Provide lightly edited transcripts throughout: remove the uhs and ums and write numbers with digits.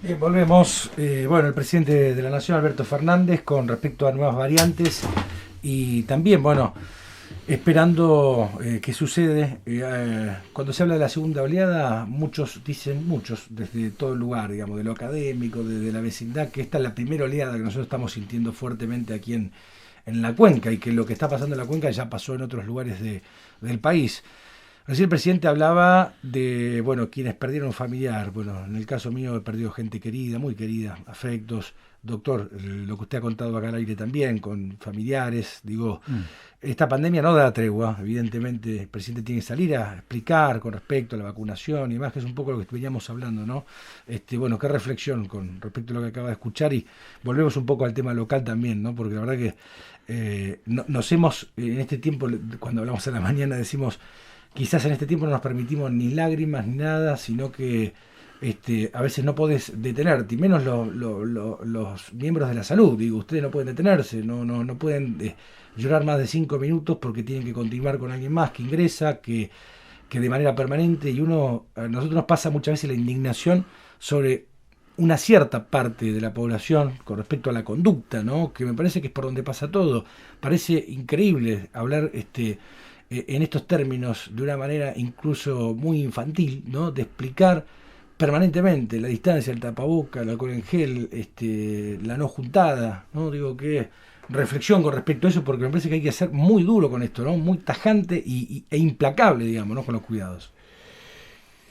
Bien, volvemos. Bueno, el presidente de la Nación, Alberto Fernández, con respecto a nuevas variantes y también, bueno, esperando qué sucede. Cuando se habla de la segunda oleada, muchos dicen, muchos, desde todo el lugar, digamos, de lo académico, desde la vecindad, que esta es la primera oleada que nosotros estamos sintiendo fuertemente aquí en la cuenca y que lo que está pasando en la cuenca ya pasó en otros lugares del país. Recién el presidente hablaba de, bueno, quienes perdieron un familiar. Bueno, en el caso mío he perdido gente querida, muy querida, afectos. Doctor, lo que usted ha contado acá al aire también, con familiares. Digo, Mm. esta pandemia no da tregua. Evidentemente, el presidente tiene que salir a explicar con respecto a la vacunación y más, que es un poco lo que veníamos hablando, ¿no? Bueno, qué reflexión con respecto a lo que acaba de escuchar y volvemos un poco al tema local también, ¿no? Porque la verdad que nos hemos, en este tiempo, cuando hablamos a la mañana, decimos quizás en este tiempo no nos permitimos ni lágrimas ni nada, sino que a veces no podés detenerte, y menos los miembros de la salud. Digo, ustedes no pueden detenerse, no pueden llorar más de 5 minutos porque tienen que continuar con alguien más que ingresa, que de manera permanente, y a nosotros nos pasa muchas veces la indignación sobre una cierta parte de la población con respecto a la conducta, ¿no? Que me parece que es por donde pasa todo. Parece increíble hablar en estos términos de una manera incluso muy infantil, ¿no? De explicar permanentemente la distancia, el tapaboca, el alcohol en gel, la no juntada, ¿no? Digo que reflexión con respecto a eso, porque me parece que hay que ser muy duro con esto, ¿no? Muy tajante e implacable, digamos, ¿no? Con los cuidados.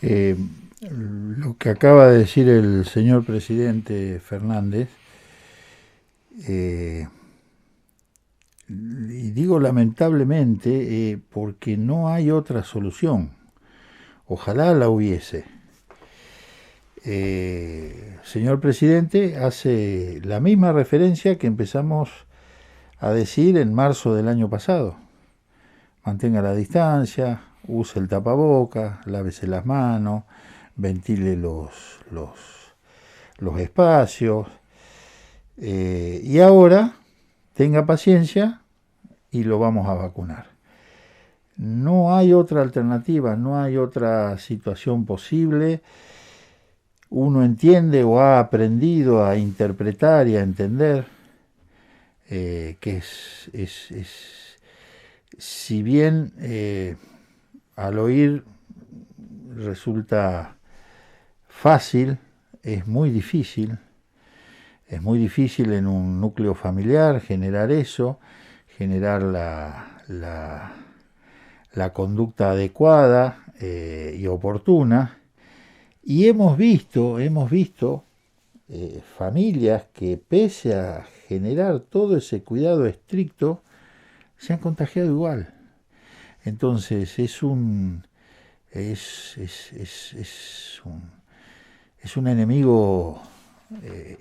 Eh, lo que acaba de decir el señor presidente Fernández, eh, y digo lamentablemente porque no hay otra solución. Ojalá la hubiese. Señor presidente hace la misma referencia que empezamos a decir en marzo del año pasado. Mantenga la distancia, use el tapaboca, lávese las manos, ventile los espacios. Y ahora tenga paciencia y lo vamos a vacunar. No hay otra alternativa, no hay otra situación posible. Uno entiende o ha aprendido a interpretar y a entender que si bien al oír resulta fácil, es muy difícil. Es muy difícil en un núcleo familiar generar eso, generar la conducta adecuada y oportuna. Y hemos visto familias que pese a generar todo ese cuidado estricto, se han contagiado igual. Entonces es un enemigo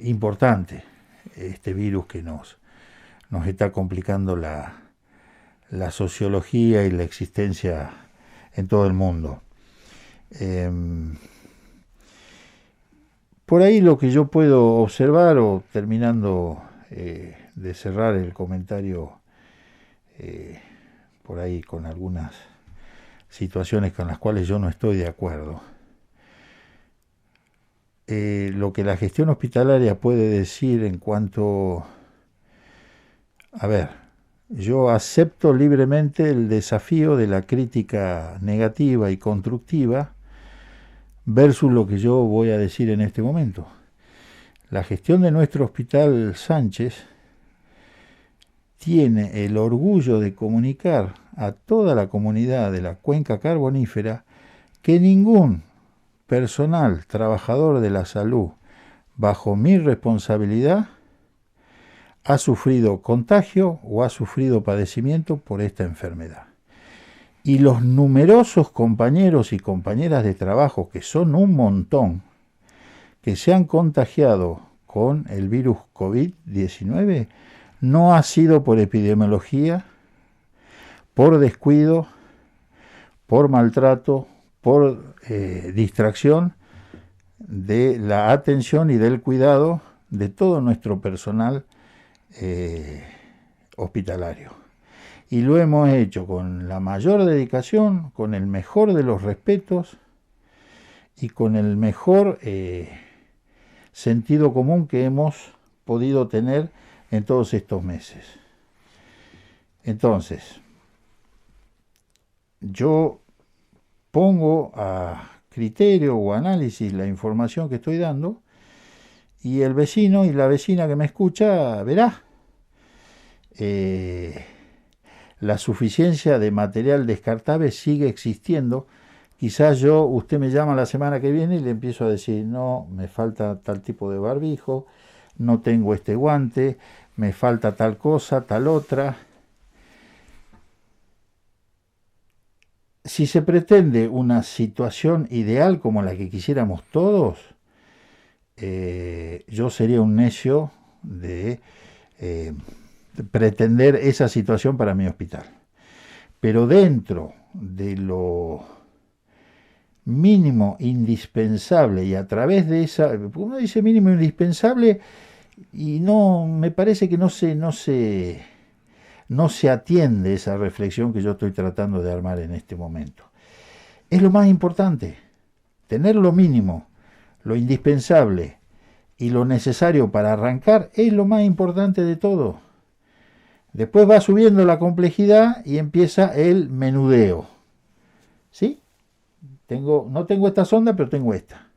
importante, este virus que nos está complicando la sociología y la existencia en todo el mundo. Eh, por ahí lo que yo puedo observar, o terminando de cerrar el comentario eh, por ahí con algunas situaciones con las cuales yo no estoy de acuerdo, lo que la gestión hospitalaria puede decir en cuanto, a ver, yo acepto libremente el desafío de la crítica negativa y constructiva versus lo que yo voy a decir en este momento. La gestión de nuestro hospital Sánchez tiene el orgullo de comunicar a toda la comunidad de la cuenca carbonífera que ningún personal trabajador de la salud bajo mi responsabilidad ha sufrido contagio o ha sufrido padecimiento por esta enfermedad. Y los numerosos compañeros y compañeras de trabajo, que son un montón, que se han contagiado con el virus COVID-19, no ha sido por epidemiología, por descuido, por maltrato, por distracción de la atención y del cuidado de todo nuestro personal hospitalario. Y lo hemos hecho con la mayor dedicación, con el mejor de los respetos y con el mejor sentido común que hemos podido tener en todos estos meses. Entonces, yo pongo a criterio o análisis la información que estoy dando y el vecino y la vecina que me escucha verá la suficiencia de material descartable sigue existiendo. Quizás usted me llama la semana que viene y le empiezo a decir, no, me falta tal tipo de barbijo, no tengo este guante, me falta tal cosa, tal otra. Si se pretende una situación ideal como la que quisiéramos todos, yo sería un necio de pretender esa situación para mi hospital. Pero dentro de lo mínimo indispensable y a través de esa, uno dice mínimo indispensable y no, me parece que no se atiende esa reflexión que yo estoy tratando de armar en este momento. Es lo más importante, tener lo mínimo, lo indispensable y lo necesario para arrancar es lo más importante de todo. Después va subiendo la complejidad y empieza el menudeo. ¿Sí? No tengo esta sonda, pero tengo esta.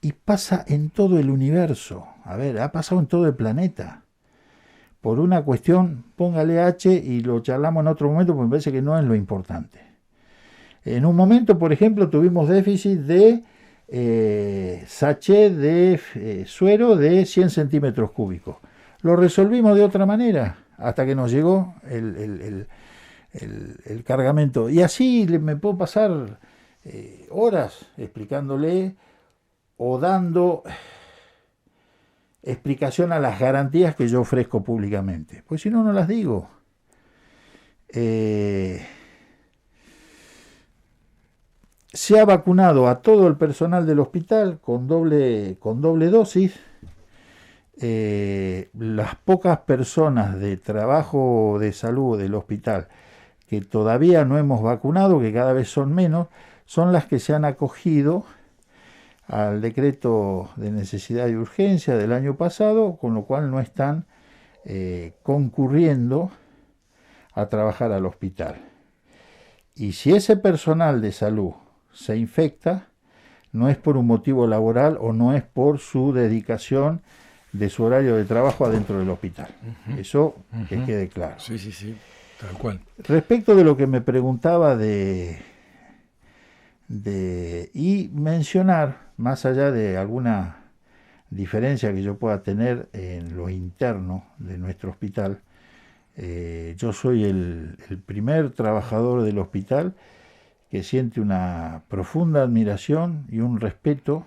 Y pasa en todo el universo. A ver, ha pasado en todo el planeta. Por una cuestión, póngale H y lo charlamos en otro momento, porque me parece que no es lo importante. En un momento, por ejemplo, tuvimos déficit de sachet de suero de 100 centímetros cúbicos. Lo resolvimos de otra manera, hasta que nos llegó el cargamento. Y así me puedo pasar horas explicándole o dando explicación a las garantías que yo ofrezco públicamente. Pues si no, no las digo. Se ha vacunado a todo el personal del hospital con doble dosis. Las pocas personas de trabajo de salud del hospital que todavía no hemos vacunado, que cada vez son menos, son las que se han acogido al decreto de necesidad y urgencia del año pasado, con lo cual no están concurriendo a trabajar al hospital. Y si ese personal de salud se infecta, no es por un motivo laboral o no es por su dedicación de su horario de trabajo adentro del hospital. Eso que quede claro. Sí, tal cual. Respecto de lo que me preguntaba y mencionar, más allá de alguna diferencia que yo pueda tener en lo interno de nuestro hospital, yo soy el primer trabajador del hospital que siente una profunda admiración y un respeto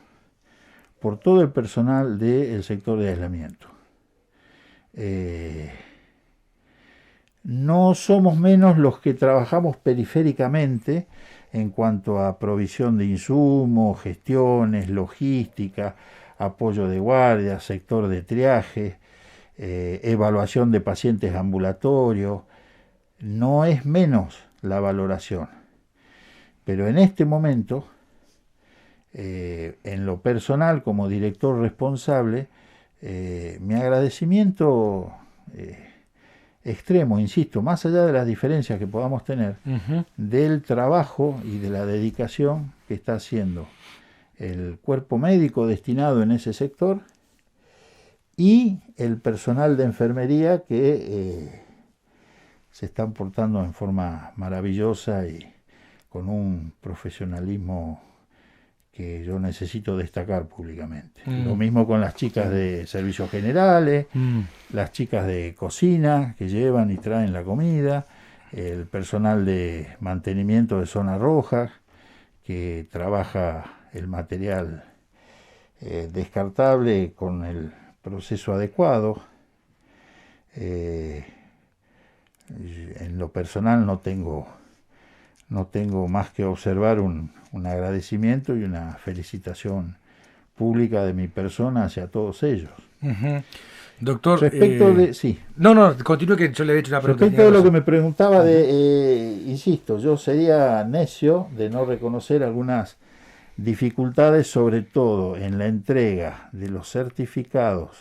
por todo el personal del sector de aislamiento. No somos menos los que trabajamos periféricamente en cuanto a provisión de insumos, gestiones, logística, apoyo de guardia, sector de triaje, evaluación de pacientes ambulatorios. No es menos la valoración. Pero en este momento, en lo personal, como director responsable, mi agradecimiento extremo, insisto, más allá de las diferencias que podamos tener, del trabajo y de la dedicación que está haciendo el cuerpo médico destinado en ese sector y el personal de enfermería que se están portando en forma maravillosa y con un profesionalismo que yo necesito destacar públicamente. Lo mismo con las chicas de servicios generales, las chicas de cocina que llevan y traen la comida, el personal de mantenimiento de zona roja que trabaja el material descartable con el proceso adecuado. En lo personal no tengo más que observar un agradecimiento y una felicitación pública de mi persona hacia todos ellos. Doctor, respecto de... Sí. No, continúe que yo le he hecho una pregunta. Respecto de lo que me preguntaba insisto, yo sería necio de no reconocer algunas dificultades sobre todo en la entrega de los certificados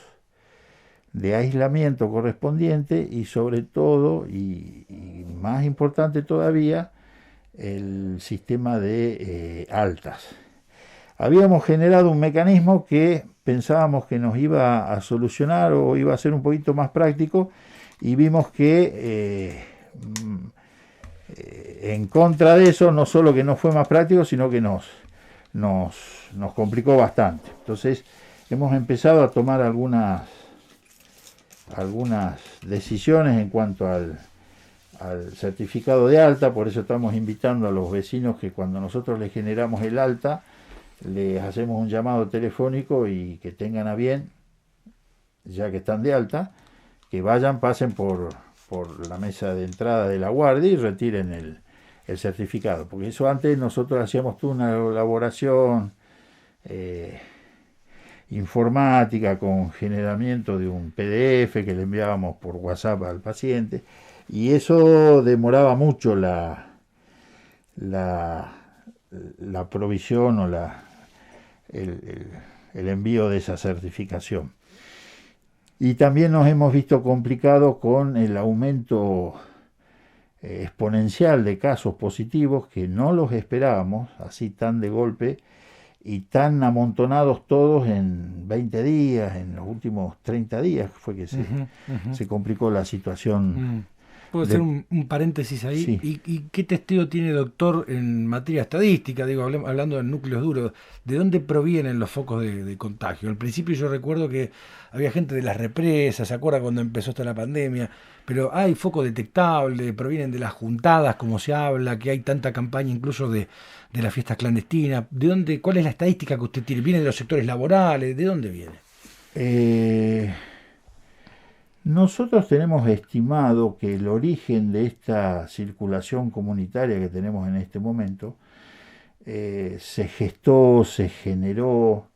de aislamiento correspondiente y sobre todo, y más importante todavía, el sistema de altas. Habíamos generado un mecanismo que pensábamos que nos iba a solucionar o iba a ser un poquito más práctico, y vimos que en contra de eso, no solo que no fue más práctico, sino que nos complicó bastante. Entonces hemos empezado a tomar algunas decisiones en cuanto al certificado de alta. Por eso estamos invitando a los vecinos que cuando nosotros les generamos el alta, les hacemos un llamado telefónico y que tengan a bien, ya que están de alta, que vayan, pasen por la mesa de entrada de la guardia y retiren el certificado, porque eso antes nosotros hacíamos toda una elaboración informática con generamiento de un PDF que le enviábamos por WhatsApp al paciente, y eso demoraba mucho la provisión o el envío de esa certificación. Y también nos hemos visto complicados con el aumento exponencial de casos positivos, que no los esperábamos así tan de golpe y tan amontonados todos en 20 días, en los últimos 30 días fue que se complicó la situación. ¿Puedo hacer un paréntesis ahí? Sí. ¿Y qué testeo tiene, doctor, en materia estadística? Digo, hablando de núcleos duros, ¿de dónde provienen los focos de contagio? Al principio yo recuerdo que había gente de las represas, ¿se acuerda cuando empezó esta la pandemia? Pero hay focos detectables, provienen de las juntadas, como se habla, que hay tanta campaña incluso de las fiestas clandestinas. ¿De dónde? ¿Cuál es la estadística que usted tiene? ¿Viene de los sectores laborales? ¿De dónde viene? Nosotros tenemos estimado que el origen de esta circulación comunitaria que tenemos en este momento se gestó, se generó,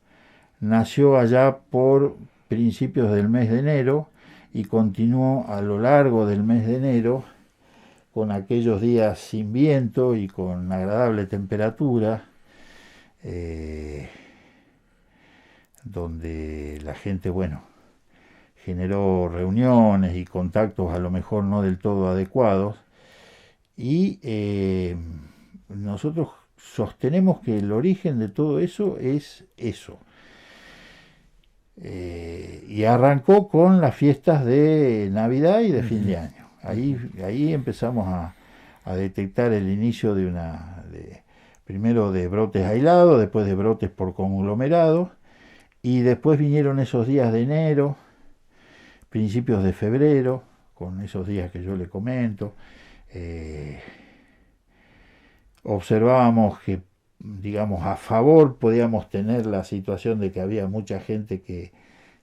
nació allá por principios del mes de enero y continuó a lo largo del mes de enero, con aquellos días sin viento y con agradable temperatura, donde la gente, generó reuniones y contactos a lo mejor no del todo adecuados, y nosotros sostenemos que el origen de todo eso es eso. Y arrancó con las fiestas de Navidad y de fin de año. Ahí empezamos a detectar el inicio primero de brotes aislados, después de brotes por conglomerados, y después vinieron esos días de enero, principios de febrero, con esos días que yo le comento. Observábamos que, digamos, a favor podíamos tener la situación de que había mucha gente que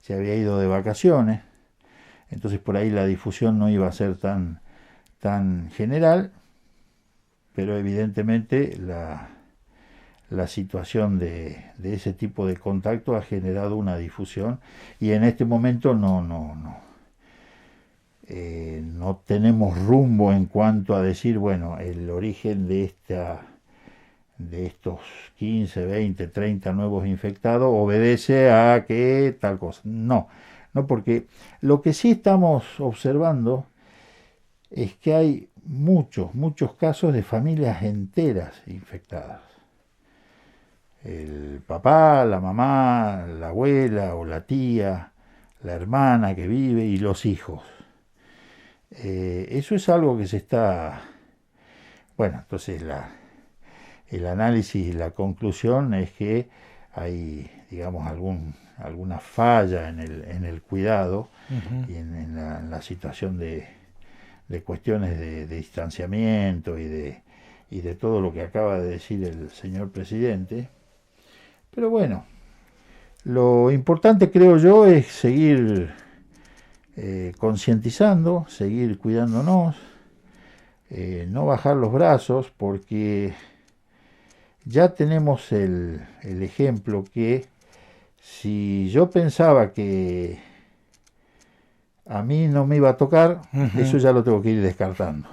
se había ido de vacaciones, entonces por ahí la difusión no iba a ser tan general, pero evidentemente la situación de ese tipo de contacto ha generado una difusión, y en este momento no tenemos rumbo en cuanto a decir, el origen de estos 15, 20, 30 nuevos infectados obedece a que tal cosa. No, porque lo que sí estamos observando es que hay muchos casos de familias enteras infectadas. El papá, la mamá, la abuela o la tía, la hermana que vive y los hijos. Eso es algo que se está... entonces el análisis y la conclusión es que hay, digamos, alguna falla en el cuidado y en la situación de cuestiones de distanciamiento y de todo lo que acaba de decir el señor presidente. Pero lo importante, creo yo, es seguir concientizando, seguir cuidándonos, no bajar los brazos, porque ya tenemos el ejemplo que si yo pensaba que a mí no me iba a tocar, eso ya lo tengo que ir descartando.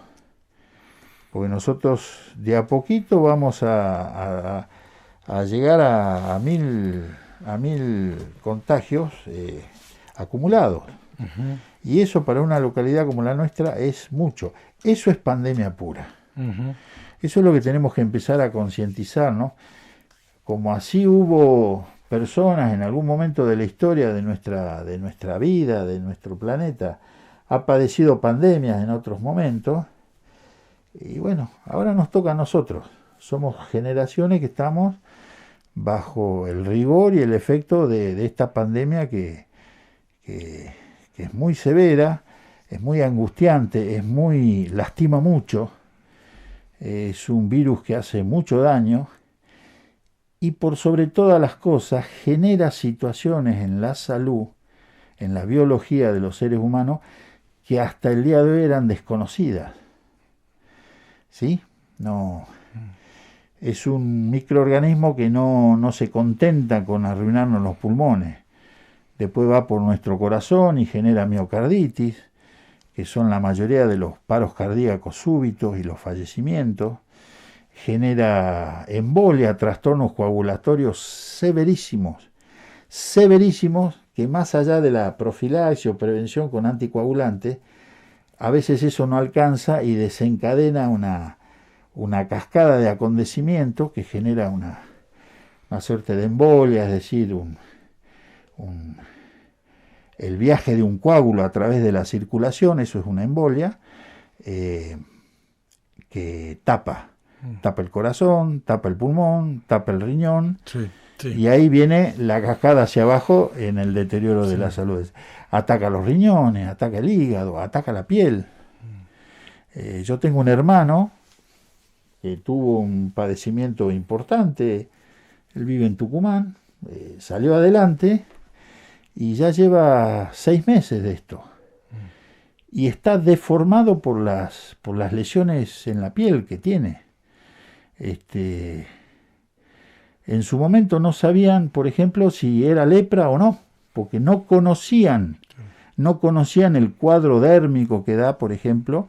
Porque nosotros de a poquito vamos a a llegar a 1000 contagios acumulados. Ujú, Y eso para una localidad como la nuestra es mucho. Eso es pandemia pura. ujú. Eso es lo que tenemos que empezar a concientizar, ¿no? Como así hubo personas en algún momento de la historia de nuestra vida, de nuestro planeta, ha padecido pandemias en otros momentos, y bueno, ahora nos toca a nosotros. Somos generaciones que estamos bajo el rigor y el efecto de esta pandemia que, que es muy severa, es muy angustiante, lastima mucho, es un virus que hace mucho daño y por sobre todas las cosas genera situaciones en la salud, en la biología de los seres humanos, que hasta el día de hoy eran desconocidas. ¿Sí? No. Es un microorganismo que no se contenta con arruinarnos los pulmones. Después va por nuestro corazón y genera miocarditis, que son la mayoría de los paros cardíacos súbitos y los fallecimientos. Genera embolia, trastornos coagulatorios severísimos, severísimos, que más allá de la profilaxis o prevención con anticoagulantes, a veces eso no alcanza y desencadena una cascada de acontecimientos que genera una suerte de embolia, es decir, el viaje de un coágulo a través de la circulación, eso es una embolia, que tapa el corazón, tapa el pulmón, tapa el riñón, Sí, sí, y ahí viene la cascada hacia abajo en el deterioro de sí. la salud. Ataca los riñones, ataca el hígado, ataca la piel. Yo tengo un hermano que tuvo un padecimiento importante, él vive en Tucumán, salió adelante y ya lleva 6 meses de esto. Y está deformado por las lesiones en la piel que tiene. En su momento no sabían, por ejemplo, si era lepra o no, porque no conocían el cuadro dérmico que da, por ejemplo,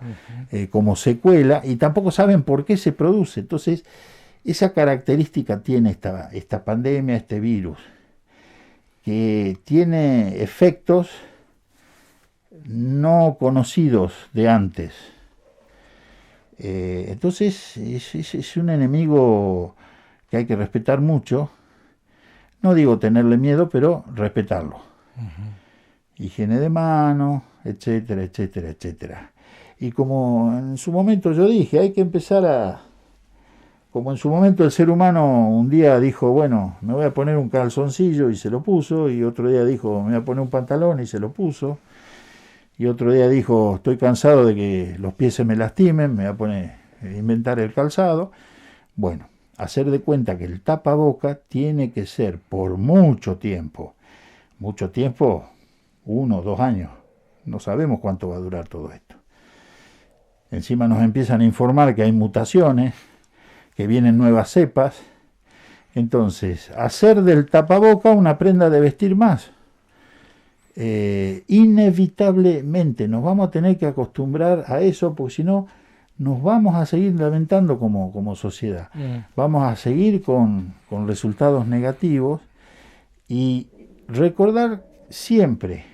como secuela, y tampoco saben por qué se produce. Entonces, esa característica tiene esta pandemia, este virus, que tiene efectos no conocidos de antes. Entonces, es un enemigo que hay que respetar mucho. No digo tenerle miedo, pero respetarlo. Higiene de manos, etcétera, etcétera, etcétera. Y como en su momento yo dije, hay que empezar como en su momento el ser humano un día dijo, bueno, me voy a poner un calzoncillo y se lo puso, y otro día dijo, me voy a poner un pantalón y se lo puso, y otro día dijo, estoy cansado de que los pies se me lastimen, me voy a poner a inventar el calzado. Bueno, hacer de cuenta que el tapaboca tiene que ser por mucho tiempo, 1 o 2 años, no sabemos cuánto va a durar todo esto. Encima nos empiezan a informar que hay mutaciones, que vienen nuevas cepas. Entonces, hacer del tapaboca una prenda de vestir más. Inevitablemente nos vamos a tener que acostumbrar a eso, porque si no, nos vamos a seguir lamentando como sociedad. Vamos a seguir con resultados negativos y recordar siempre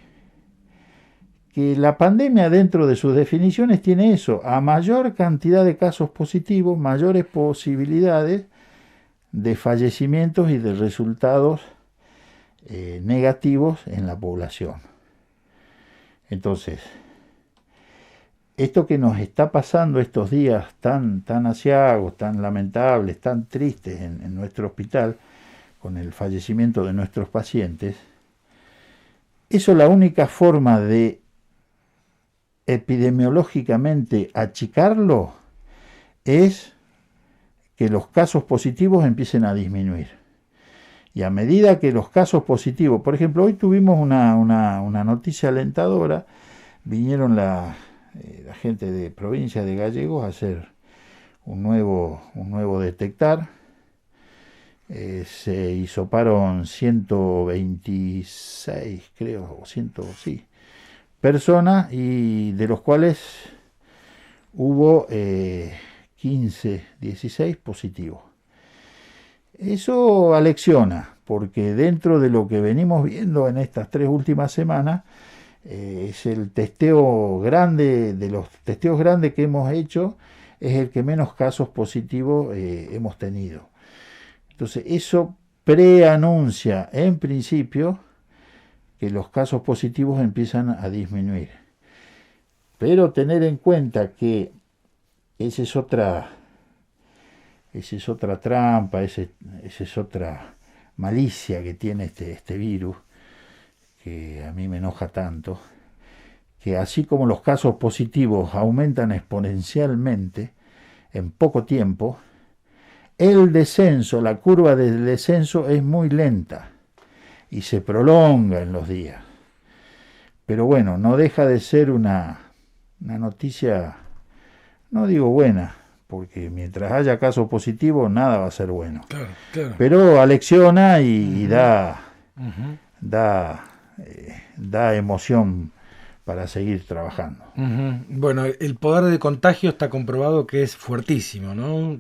que la pandemia dentro de sus definiciones tiene eso: a mayor cantidad de casos positivos, mayores posibilidades de fallecimientos y de resultados negativos en la población. Entonces, esto que nos está pasando estos días tan aciagos, tan lamentables, tan tristes en nuestro hospital, con el fallecimiento de nuestros pacientes, eso, la única forma de epidemiológicamente achicarlo es que los casos positivos empiecen a disminuir. Y a medida que los casos positivos, por ejemplo, hoy tuvimos una noticia alentadora, vinieron la gente de provincia de Gallegos a hacer un nuevo detectar. Se hisoparon 126, creo, o 100, sí, personas, y de los cuales hubo 15, 16 positivos. Eso alecciona, porque dentro de lo que venimos viendo en estas 3 últimas semanas, es el testeo grande, de los testeos grandes que hemos hecho, es el que menos casos positivos hemos tenido. Entonces eso preanuncia en principio que los casos positivos empiezan a disminuir. Pero tener en cuenta que esa es otra trampa, esa es otra malicia que tiene este virus, que a mí me enoja tanto, que así como los casos positivos aumentan exponencialmente en poco tiempo, el descenso, la curva del descenso es muy lenta y se prolonga en los días. Pero bueno, no deja de ser una noticia, no digo buena, porque mientras haya casos positivos nada va a ser bueno. Claro, claro. Pero alecciona y da emoción para seguir trabajando. Bueno, el poder de contagio está comprobado que es fuertísimo, ¿no?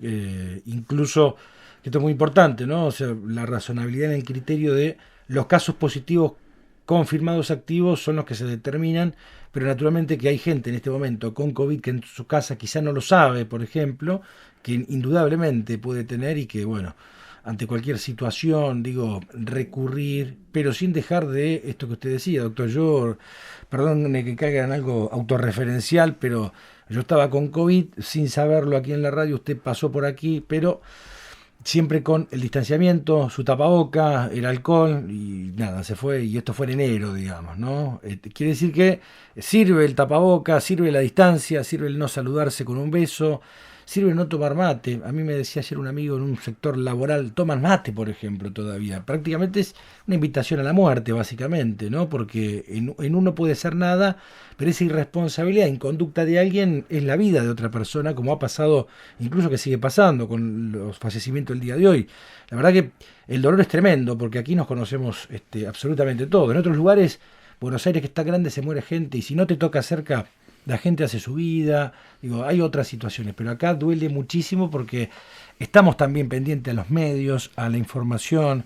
Incluso, esto es muy importante, ¿no? O sea, la razonabilidad en el criterio de los casos positivos confirmados activos son los que se determinan, pero naturalmente que hay gente en este momento con COVID que en su casa quizá no lo sabe, por ejemplo, que indudablemente puede tener y que, bueno, ante cualquier situación, digo, recurrir, pero sin dejar de esto que usted decía, doctor. Yo, perdónenme que caiga en algo autorreferencial, pero yo estaba con COVID sin saberlo aquí en la radio, usted pasó por aquí, pero siempre con el distanciamiento, su tapaboca, el alcohol y nada, se fue, y esto fue en enero, digamos, ¿no? Quiere decir que sirve el tapaboca, sirve la distancia, sirve el no saludarse con un beso, sirve no tomar mate. A mí me decía ayer un amigo en un sector laboral, toman mate, por ejemplo, todavía. Prácticamente es una invitación a la muerte, básicamente, ¿no? Porque en uno puede ser nada, pero esa irresponsabilidad en conducta de alguien es la vida de otra persona, como ha pasado, incluso que sigue pasando con los fallecimientos del día de hoy. La verdad que el dolor es tremendo, porque aquí nos conocemos absolutamente todo. En otros lugares, Buenos Aires, que está grande, se muere gente, y si no te toca cerca, la gente hace su vida, digo, hay otras situaciones, pero acá duele muchísimo porque estamos también pendientes a los medios, a la información.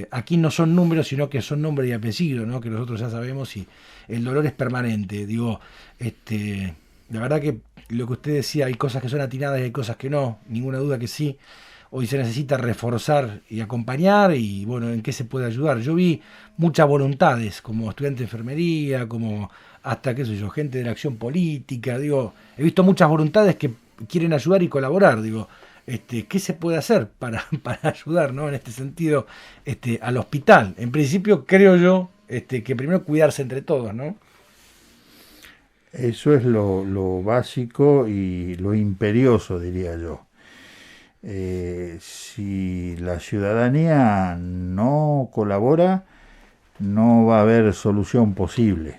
Aquí no son números, sino que son nombre y apellido, ¿no? Que nosotros ya sabemos, y el dolor es permanente. Digo, la verdad que lo que usted decía, hay cosas que son atinadas y hay cosas que no, ninguna duda que sí. Hoy se necesita reforzar y acompañar, y bueno, ¿en qué se puede ayudar? Yo vi muchas voluntades, como estudiante de enfermería, como hasta, qué sé yo, gente de la acción política. Digo, he visto muchas voluntades que quieren ayudar y colaborar. Digo, ¿qué se puede hacer para ayudar, ¿no? En este sentido, al hospital? En principio, creo yo, que primero cuidarse entre todos, ¿no? Eso es lo básico y lo imperioso, diría yo. Si la ciudadanía no colabora, no va a haber solución posible.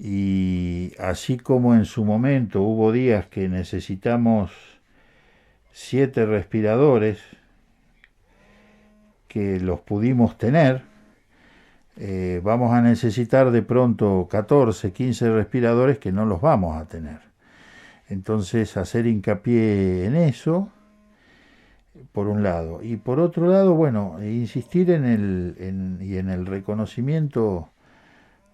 Y así como en su momento hubo días que necesitamos 7 respiradores, que los pudimos tener, vamos a necesitar de pronto 14, 15 respiradores que no los vamos a tener. Entonces, hacer hincapié en eso, por un lado. Y por otro lado, bueno, insistir en el reconocimiento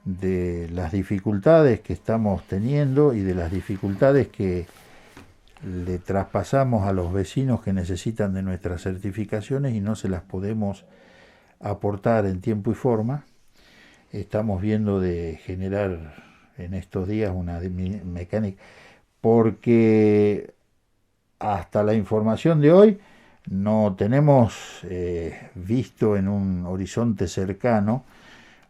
de las dificultades que estamos teniendo y de las dificultades que le traspasamos a los vecinos que necesitan de nuestras certificaciones y no se las podemos aportar en tiempo y forma. Estamos viendo de generar en estos días una mecánica, porque hasta la información de hoy no tenemos visto en un horizonte cercano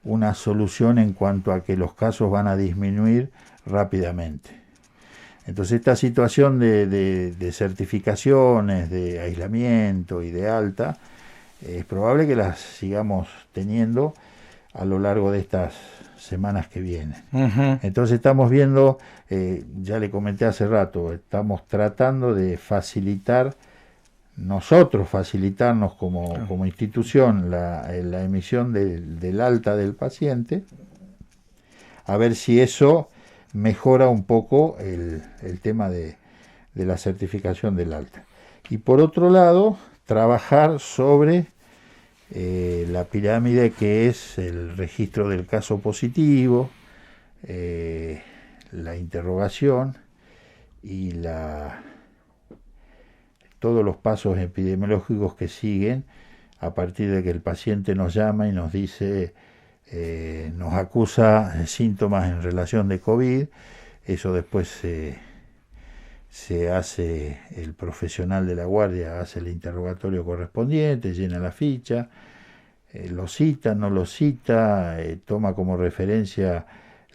una solución en cuanto a que los casos van a disminuir rápidamente. Entonces esta situación de certificaciones, de aislamiento y de alta, es probable que las sigamos teniendo a lo largo de estas semanas que vienen. Uh-huh. Entonces estamos viendo, ya le comenté hace rato, estamos tratando de facilitarnos como institución la emisión del alta del paciente, a ver si eso mejora un poco el tema de la certificación del alta. Y por otro lado, trabajar sobre la pirámide, que es el registro del caso positivo, la interrogación y todos los pasos epidemiológicos que siguen a partir de que el paciente nos llama y nos dice, nos acusa síntomas en relación de COVID. Eso después se hace, el profesional de la guardia hace el interrogatorio correspondiente, llena la ficha, lo cita, no lo cita, toma como referencia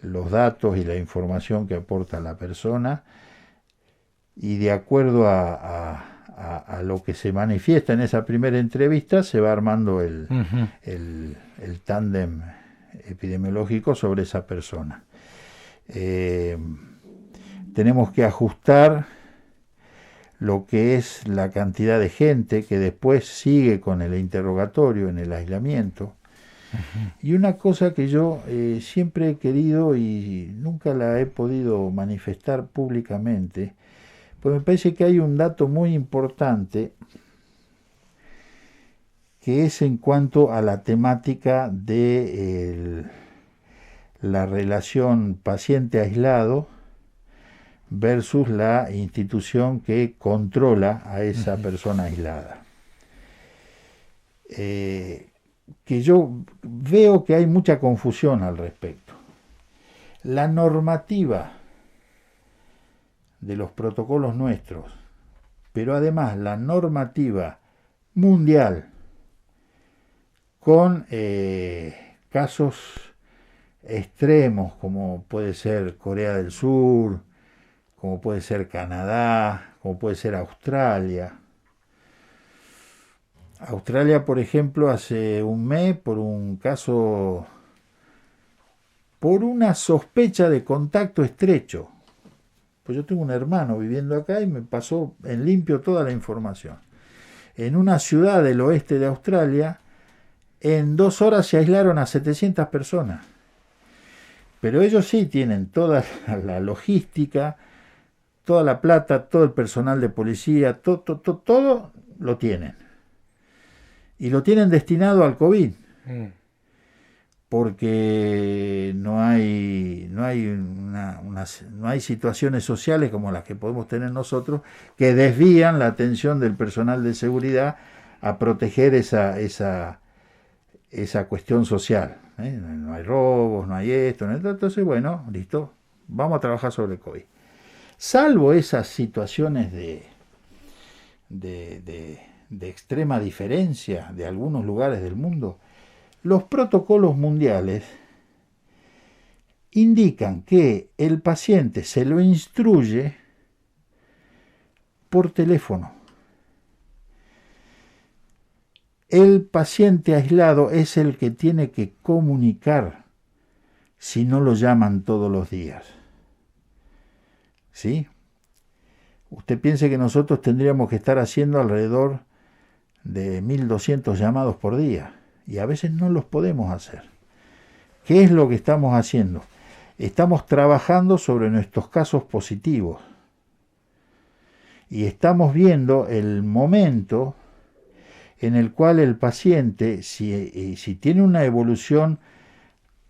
los datos y la información que aporta la persona, y de acuerdo a lo que se manifiesta en esa primera entrevista se va armando el tándem epidemiológico sobre esa persona. Tenemos que ajustar lo que es la cantidad de gente que después sigue con el interrogatorio en el aislamiento. Y una cosa que yo siempre he querido y nunca la he podido manifestar públicamente, pues me parece que hay un dato muy importante, que es en cuanto a la temática de la relación paciente aislado versus la institución que controla a esa persona aislada. Que yo veo que hay mucha confusión al respecto. La normativa de los protocolos nuestros, pero además la normativa mundial, con casos extremos como puede ser Corea del Sur, como puede ser Canadá, como puede ser Australia. Australia, por ejemplo, hace un mes, por un caso, por una sospecha de contacto estrecho, pues yo tengo un hermano viviendo acá y me pasó en limpio toda la información. En una ciudad del oeste de Australia, en 2 horas se aislaron a 700 personas. Pero ellos sí tienen toda la logística, toda la plata, todo el personal de policía, todo lo tienen. Y lo tienen destinado al COVID. Porque no hay situaciones sociales como las que podemos tener nosotros que desvían la atención del personal de seguridad a proteger esa cuestión social. No hay robos, no hay esto, entonces bueno, listo, vamos a trabajar sobre el COVID. Salvo esas situaciones de extrema diferencia de algunos lugares del mundo, los protocolos mundiales indican que el paciente se lo instruye por teléfono. El paciente aislado es el que tiene que comunicar si no lo llaman todos los días. ¿Sí? Usted piense que nosotros tendríamos que estar haciendo alrededor de 1.200 llamados por día. Y a veces no los podemos hacer. ¿Qué es lo que estamos haciendo? Estamos trabajando sobre nuestros casos positivos. Y estamos viendo el momento en el cual el paciente, si tiene una evolución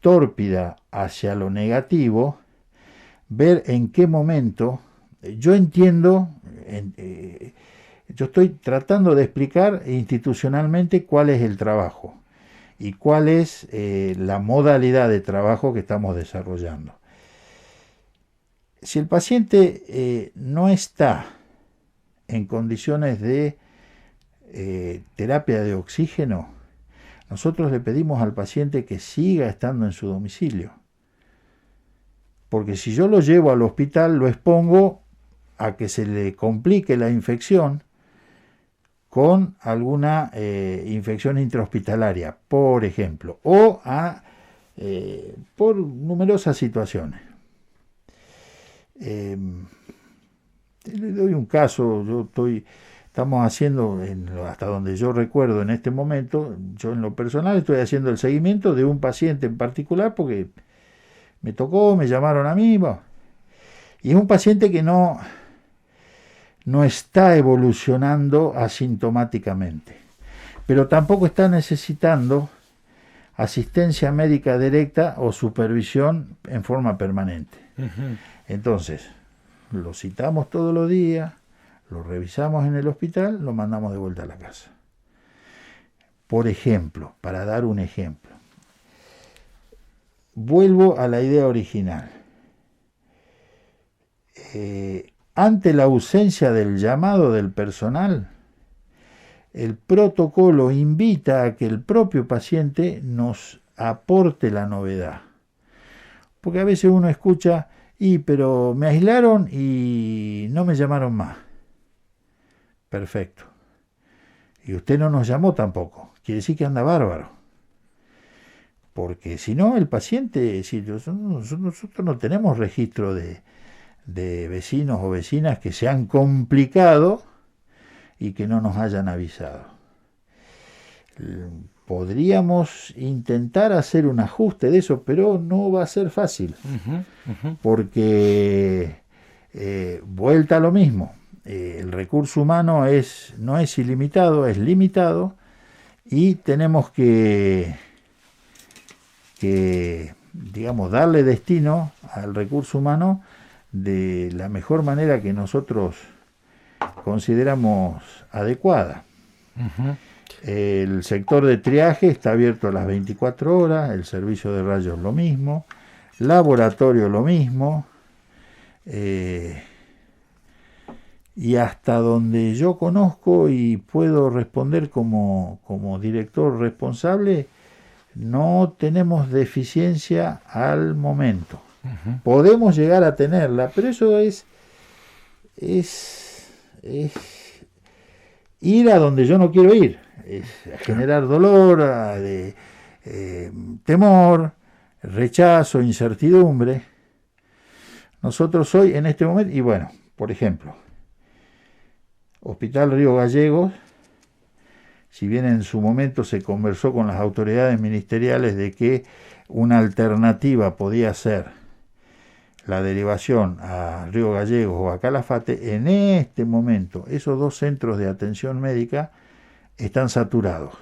tórpida hacia lo negativo, ver en qué momento. Yo entiendo, yo estoy tratando de explicar institucionalmente cuál es el trabajo y cuál es la modalidad de trabajo que estamos desarrollando. Si el paciente no está en condiciones de terapia de oxígeno, nosotros le pedimos al paciente que siga estando en su domicilio. Porque si yo lo llevo al hospital, lo expongo a que se le complique la infección con alguna infección intrahospitalaria, por ejemplo, o por numerosas situaciones. Le doy un caso. Estamos haciendo, hasta donde yo recuerdo en este momento, yo en lo personal estoy haciendo el seguimiento de un paciente en particular porque me tocó, me llamaron a mí, y es un paciente que no no está evolucionando asintomáticamente, pero tampoco está necesitando asistencia médica directa o supervisión en forma permanente. Ujú. Entonces, lo citamos todos los días, lo revisamos en el hospital, lo mandamos de vuelta a la casa. Por ejemplo, para dar un ejemplo, vuelvo a la idea original. Ante la ausencia del llamado del personal, el protocolo invita a que el propio paciente nos aporte la novedad. Porque a veces uno escucha, pero me aislaron y no me llamaron más. Perfecto. Y usted no nos llamó tampoco. Quiere decir que anda bárbaro. Porque si no, el paciente, si nosotros no tenemos registro de vecinos o vecinas que se han complicado y que no nos hayan avisado. Podríamos intentar hacer un ajuste de eso, pero no va a ser fácil, porque vuelta a lo mismo. El recurso humano no es ilimitado, es limitado, y tenemos que digamos, darle destino al recurso humano de la mejor manera que nosotros consideramos adecuada. Ujú. El sector de triaje está abierto a las 24 horas, el servicio de rayos lo mismo, laboratorio lo mismo, y hasta donde yo conozco y puedo responder como director responsable, no tenemos deficiencia al momento. Ujú. Podemos llegar a tenerla, pero eso es ir a donde yo no quiero ir, es generar dolor, temor, rechazo, incertidumbre. Nosotros hoy, en este momento, y bueno, por ejemplo, Hospital Río Gallegos, si bien en su momento se conversó con las autoridades ministeriales de que una alternativa podía ser la derivación a Río Gallegos o a Calafate, en este momento esos dos centros de atención médica están saturados.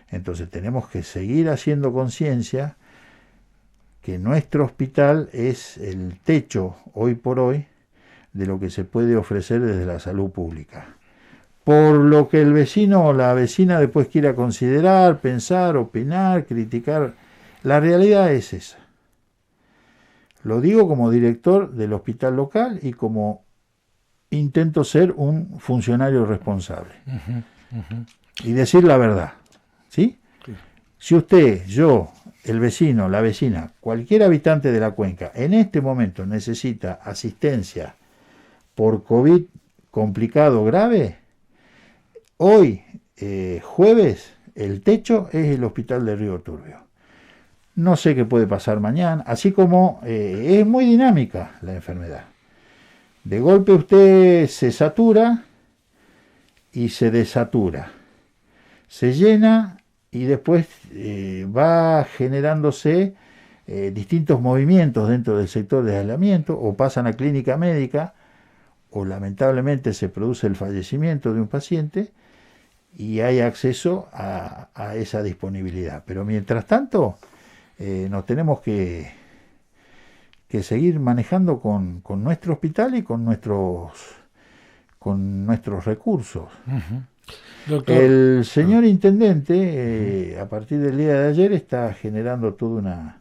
Entonces tenemos que seguir haciendo conciencia que nuestro hospital es el techo hoy por hoy de lo que se puede ofrecer desde la salud pública. Por lo que el vecino o la vecina después quiera considerar, pensar, opinar, criticar, la realidad es esa. Lo digo como director del hospital local y como intento ser un funcionario responsable. Y decir la verdad. ¿Sí? Sí. Si usted, yo, el vecino, la vecina, cualquier habitante de la cuenca, en este momento necesita asistencia por COVID complicado, grave, hoy, jueves, el techo es el hospital de Río Turbio. No sé qué puede pasar mañana, así como es muy dinámica la enfermedad. De golpe usted se satura y se desatura. Se llena y después va generándose distintos movimientos dentro del sector de aislamiento, o pasan a clínica médica, o lamentablemente se produce el fallecimiento de un paciente y hay acceso a esa disponibilidad. Pero mientras tanto, nos tenemos que seguir manejando con nuestro hospital y con nuestros recursos. Doctor. El señor intendente, a partir del día de ayer, está generando toda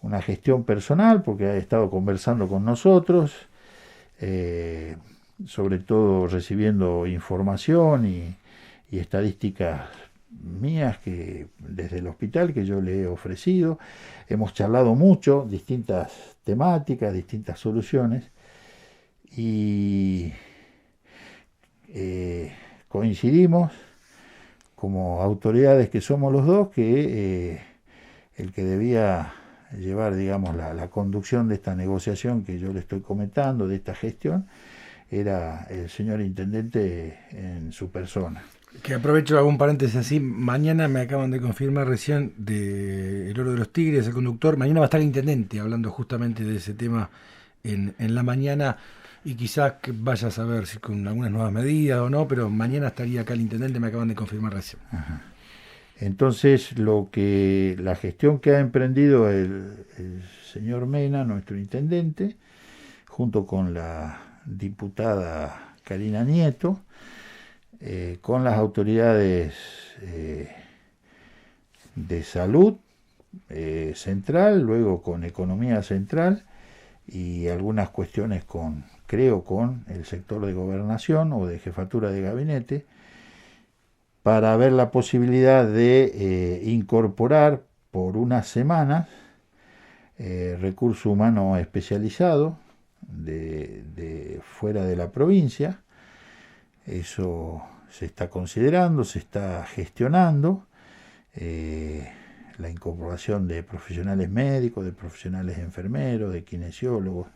una gestión personal, porque ha estado conversando con nosotros, sobre todo recibiendo información y estadísticas mías que desde el hospital que yo le he ofrecido. Hemos charlado mucho, distintas temáticas, distintas soluciones, y coincidimos como autoridades que somos los dos que el que debía llevar, digamos, la conducción de esta negociación que yo le estoy comentando, de esta gestión, era el señor intendente en su persona. Que aprovecho, hago un paréntesis así. Mañana me acaban de confirmar recién de El Oro de los Tigres, el conductor. Mañana va a estar el intendente hablando justamente de ese tema en la mañana, y quizás que vaya a saber si con algunas nuevas medidas o no, pero mañana estaría acá el intendente, me acaban de confirmar recién. Ajá. Entonces, la gestión que ha emprendido el señor Mena, nuestro intendente, junto con la diputada Karina Nieto, con las autoridades de salud central, luego con economía central y algunas cuestiones con el sector de gobernación o de jefatura de gabinete, para ver la posibilidad de incorporar por unas semanas recurso humano especializado de fuera de la provincia. Eso se está considerando, se está gestionando, la incorporación de profesionales médicos, de profesionales enfermeros, de kinesiólogos,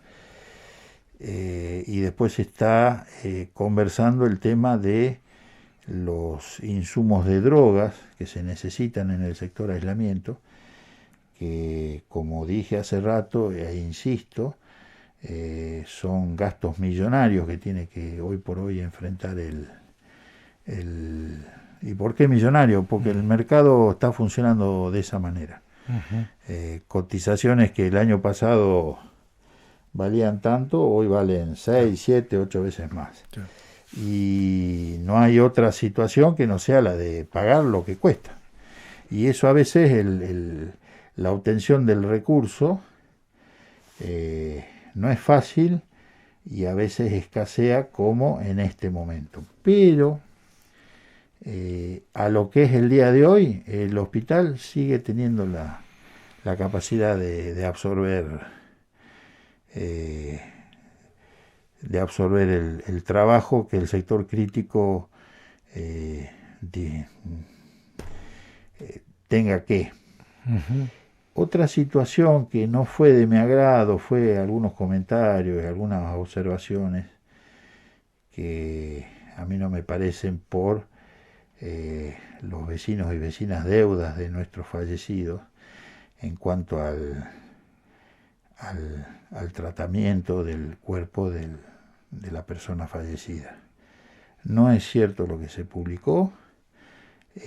y después se está conversando el tema de los insumos de drogas que se necesitan en el sector aislamiento, que, como dije hace rato e insisto, son gastos millonarios que tiene que hoy por hoy enfrentar ¿Y por qué millonario? Porque el mercado está funcionando de esa manera. Cotizaciones que el año pasado valían tanto, hoy valen 6, 7, 8 veces más. Y no hay otra situación que no sea la de pagar lo que cuesta. Y eso a veces, la obtención del recurso no es fácil y a veces escasea, como en este momento. Pero a lo que es el día de hoy, el hospital sigue teniendo la capacidad de absorber el trabajo que el sector crítico tenga que. Otra situación que no fue de mi agrado fue algunos comentarios y algunas observaciones que a mí no me parecen por los vecinos y vecinas deudas de nuestros fallecidos en cuanto al tratamiento del cuerpo de la persona fallecida. No es cierto lo que se publicó.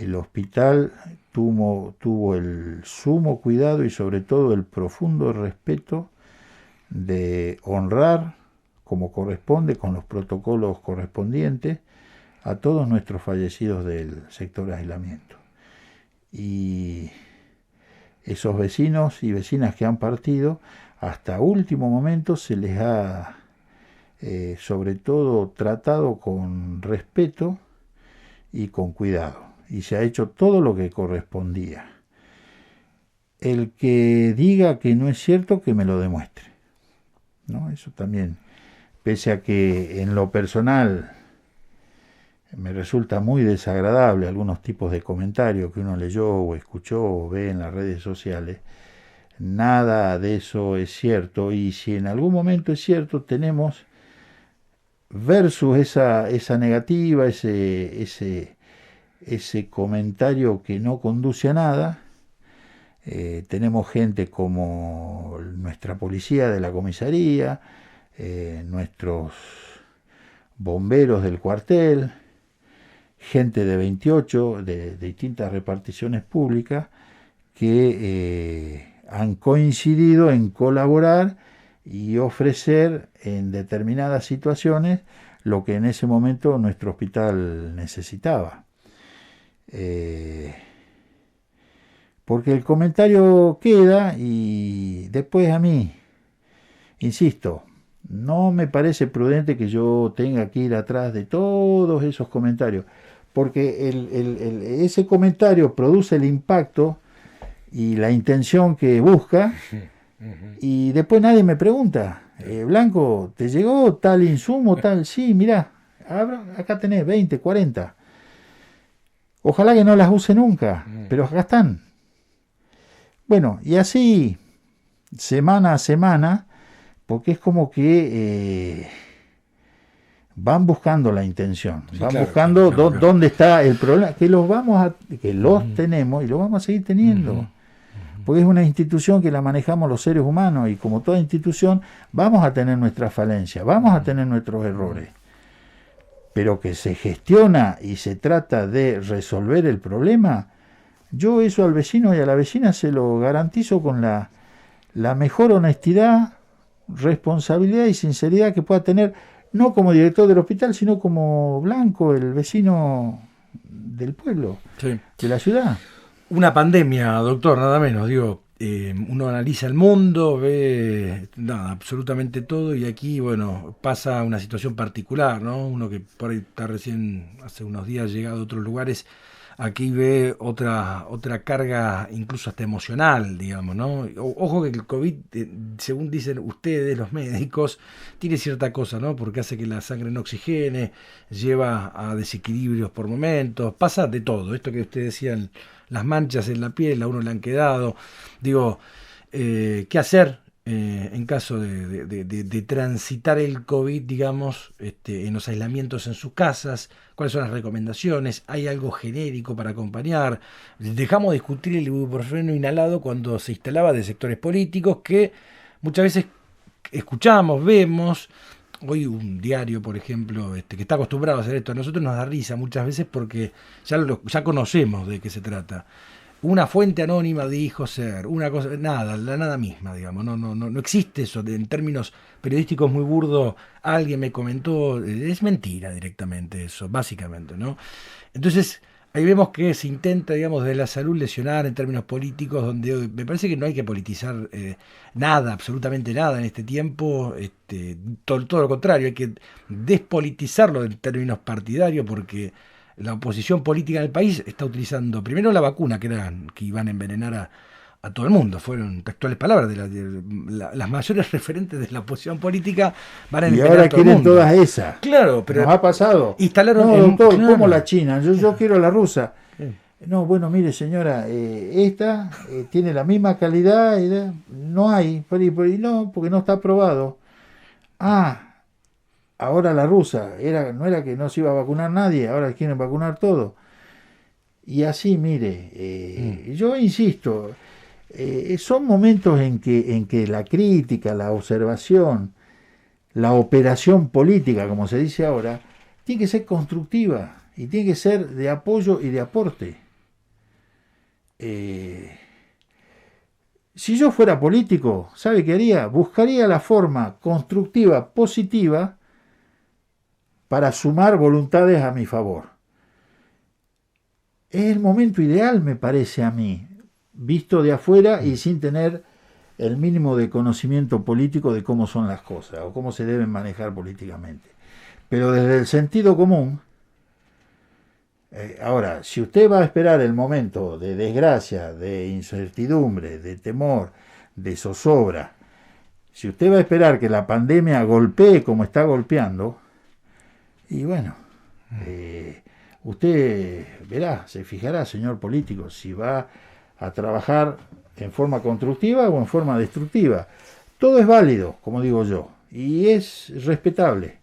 El hospital tuvo el sumo cuidado y sobre todo el profundo respeto de honrar, como corresponde, con los protocolos correspondientes, a todos nuestros fallecidos del sector aislamiento. Y esos vecinos y vecinas que han partido, hasta último momento se les ha sobre todo tratado con respeto y con cuidado, y se ha hecho todo lo que correspondía. El que diga que no es cierto, que me lo demuestre, ¿no? Eso también, pese a que en lo personal me resulta muy desagradable algunos tipos de comentarios que uno leyó o escuchó o ve en las redes sociales, nada de eso es cierto. Y si en algún momento es cierto, tenemos versus esa negativa, ese comentario que no conduce a nada. Tenemos gente como nuestra policía de la comisaría, nuestros bomberos del cuartel, gente de 28, de distintas reparticiones públicas, que han coincidido en colaborar y ofrecer en determinadas situaciones lo que en ese momento nuestro hospital necesitaba. Porque el comentario queda, y después a mí, insisto, no me parece prudente que yo tenga que ir atrás de todos esos comentarios, porque ese comentario produce el impacto y la intención que busca, y después nadie me pregunta, Blanco, ¿te llegó tal insumo, tal? Sí, mirá, acá tenés 20, 40. Ojalá que no las use nunca, pero acá están. Bueno, y así, semana a semana, porque es como que van buscando la intención, sí, van buscando dónde está el problema, que los tenemos y los vamos a seguir teniendo. porque es una institución que la manejamos los seres humanos y como toda institución vamos a tener nuestras falencias, vamos a tener nuestros errores, pero que se gestiona y se trata de resolver el problema, yo eso al vecino y a la vecina se lo garantizo con la mejor honestidad, responsabilidad y sinceridad que pueda tener, no como director del hospital, sino como Blanco, el vecino del pueblo, Sí. de la ciudad. Una pandemia, doctor, nada menos. Digo, uno analiza el mundo, ve nada, absolutamente todo, y aquí, bueno, pasa una situación particular, ¿no? Uno que por ahí está recién, hace unos días llegado a otros lugares, aquí ve otra carga, incluso hasta emocional, digamos, ¿no? Ojo que el COVID, según dicen ustedes, los médicos, tiene cierta cosa, ¿no? Porque hace que la sangre no oxigene, lleva a desequilibrios por momentos, pasa de todo. Esto que ustedes decían, las manchas en la piel, a uno le han quedado. Digo, ¿qué hacer en caso de transitar el COVID, digamos, en los aislamientos en sus casas? ¿Cuáles son las recomendaciones? ¿Hay algo genérico para acompañar? Dejamos de discutir el ibuprofeno inhalado cuando se instalaba de sectores políticos que muchas veces escuchamos, vemos. Hoy un diario, por ejemplo, que está acostumbrado a hacer esto, a nosotros nos da risa muchas veces porque ya conocemos de qué se trata. Una fuente anónima dijo ser, una cosa, nada, la nada misma, digamos, no existe eso, en términos periodísticos muy burdo, alguien me comentó, es mentira directamente eso, básicamente, ¿no? Entonces, ahí vemos que se intenta, digamos, de la salud lesionar en términos políticos, donde me parece que no hay que politizar nada, absolutamente nada en este tiempo, todo lo contrario, hay que despolitizarlo en términos partidarios, porque la oposición política en el país está utilizando primero la vacuna, que iban a envenenar a todo el mundo, fueron textuales palabras las mayores referentes de la oposición política van a Y envenenar ahora a todo el quieren mundo. todas esas. Claro, pero Nos ha pasado. instalaron No, doctor, claro. ¿cómo la China? Yo quiero la rusa. Sí. No, bueno, mire señora, esta tiene la misma calidad, no hay, no, porque no está aprobado. Ah, ahora la rusa, no era que no se iba a vacunar nadie, ahora quieren vacunar todo. Y así, mire, yo insisto, son momentos en que la crítica, la observación, la operación política, como se dice ahora, tiene que ser constructiva y tiene que ser de apoyo y de aporte. Si yo fuera político, ¿sabe qué haría? Buscaría la forma constructiva, positiva, para sumar voluntades a mi favor. Es el momento ideal, me parece a mí, visto de afuera y sin tener el mínimo de conocimiento político de cómo son las cosas o cómo se deben manejar políticamente. Pero desde el sentido común, ahora, si usted va a esperar el momento de desgracia, de incertidumbre, de temor, de zozobra, si usted va a esperar que la pandemia golpee como está golpeando, y bueno, usted verá, se fijará, señor político, si va a trabajar en forma constructiva o en forma destructiva. Todo es válido, como digo yo, y es respetable.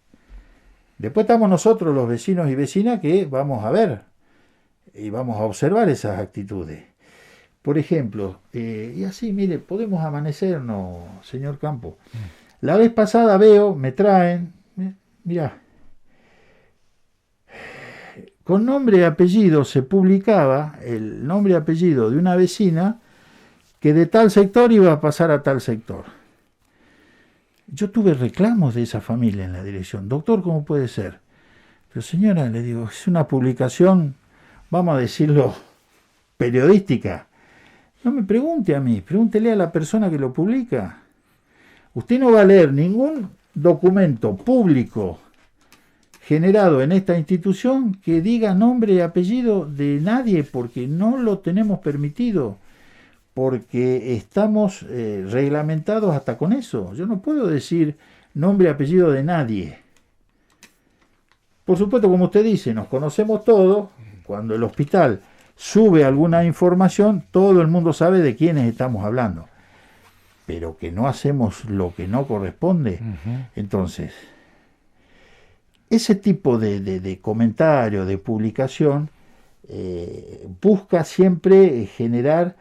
Después estamos nosotros, los vecinos y vecinas, que vamos a ver y vamos a observar esas actitudes. Por ejemplo, y así, mire, podemos amanecernos, señor Campo. La vez pasada me traen, mirá, con nombre y apellido se publicaba el nombre y apellido de una vecina que de tal sector iba a pasar a tal sector. Yo tuve reclamos de esa familia en la dirección. Doctor, ¿cómo puede ser? Pero señora, le digo, es una publicación, vamos a decirlo, periodística. No me pregunte a mí, pregúntele a la persona que lo publica. Usted no va a leer ningún documento público generado en esta institución que diga nombre y apellido de nadie, porque no lo tenemos permitido, porque estamos reglamentados hasta con eso. Yo no puedo decir nombre y apellido de nadie. Por supuesto, como usted dice, nos conocemos todos. Cuando el hospital sube alguna información, todo el mundo sabe de quiénes estamos hablando. Pero que no hacemos lo que no corresponde. Entonces, ese tipo de comentario, de publicación, busca siempre generar